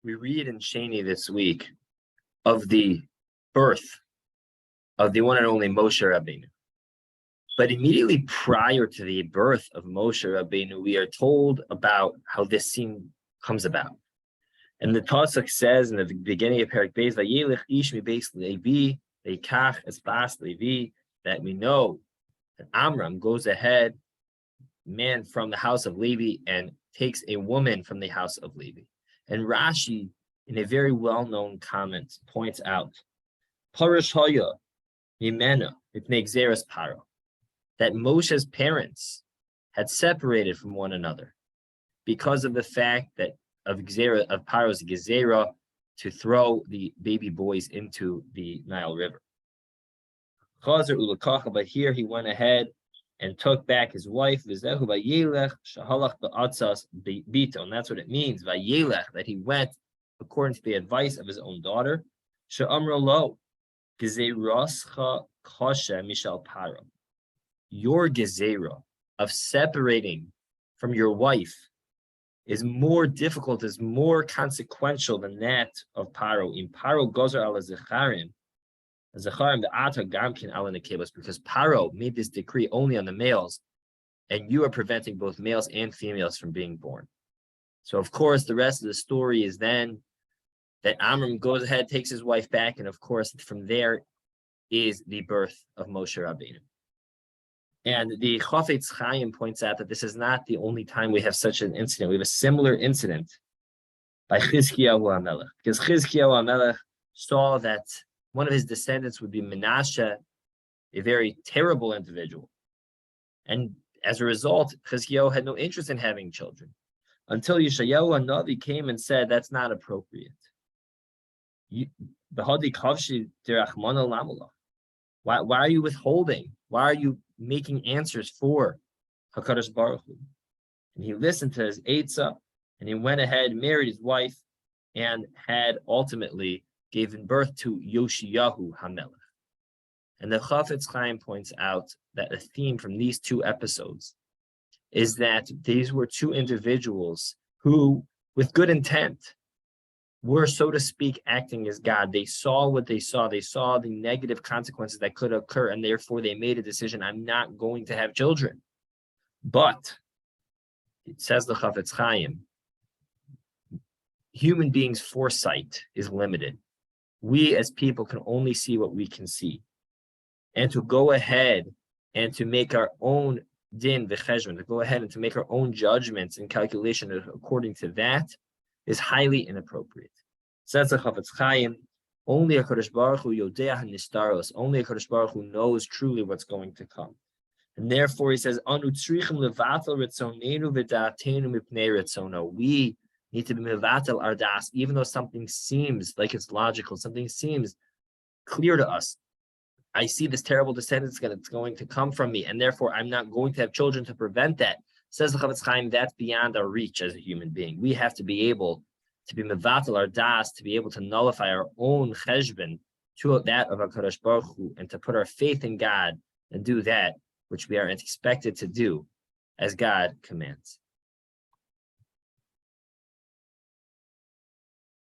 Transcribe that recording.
we read in Sheni this week of the birth of the one and only Moshe Rabbeinu. But immediately prior to the birth of Moshe Rabbeinu, we are told about how this scene comes about. And the Pasuk says in the beginning of Perek Beis, "Vayelech ish mibeis Levi, veikach es bas Levi," that we know that Amram goes ahead, man from the house of Levi, and takes a woman from the house of Levi. And Rashi, in a very well-known comment, points out, Parash Haya Yimena Mipnei Gzeras Paro, that Moshe's parents had separated from one another because of the fact that of Paro's Gezerah to throw the baby boys into the Nile River. But here he went ahead and took back his wife, and that's what it means, that he went according to the advice of his own daughter. Your gezerah of separating from your wife is more difficult, is more consequential than that of Paro. In Paro gozer ala zecharim, the ata gamkin ala nekebos, because Paro made this decree only on the males, and you are preventing both males and females from being born. So of course, the rest of the story is then that Amram goes ahead, takes his wife back, and of course, from there is the birth of Moshe Rabbeinu. And the Chafetz Chaim points out that this is not the only time we have such an incident. We have a similar incident by Chizkiyahu HaMelech, because Chizkiyahu HaMelech saw that one of his descendants would be Menashe, a very terrible individual. And as a result, Chizkiyahu had no interest in having children, until Yeshayahu HaNavi came and said, that's not appropriate. Why are you withholding? Why are you making answers for HaKadosh Baruch Hu? And he listened to his Eitzah, and he went ahead, married his wife, and had ultimately given birth to Yoshiyahu HaMelech. And the Chafetz Chaim points out that a theme from these two episodes is that these were two individuals who, with good intent, were, so to speak, acting as God. They saw what they saw. They saw the negative consequences that could occur, and therefore they made a decision, I'm not going to have children. But, it says the Chafetz Chaim, human beings' foresight is limited. We as people can only see what we can see. And to go ahead and to make our own din v'cheshbon, to go ahead and to make our own judgments and calculations according to that, is highly inappropriate. Says the Chafetz Chaim, only HaKadosh Baruch Hu Yodea HaNistaros, only HaKadosh Baruch Hu knows truly what's going to come. And therefore he says, Anu tzrichim levatel ritzonenu v'da'atenu mipnei ritzono. We need to be mevatel our das, even though something seems like it's logical, something seems clear to us. I see this terrible descendant that's going to come from me, and therefore I'm not going to have children to prevent that. Says the Chafetz Chaim, that's beyond our reach as a human being. We have to be able to be mevatel our das, to be able to nullify our own cheshbon to that of HaKadosh Baruch Hu, and to put our faith in God and do that which we are expected to do as God commands.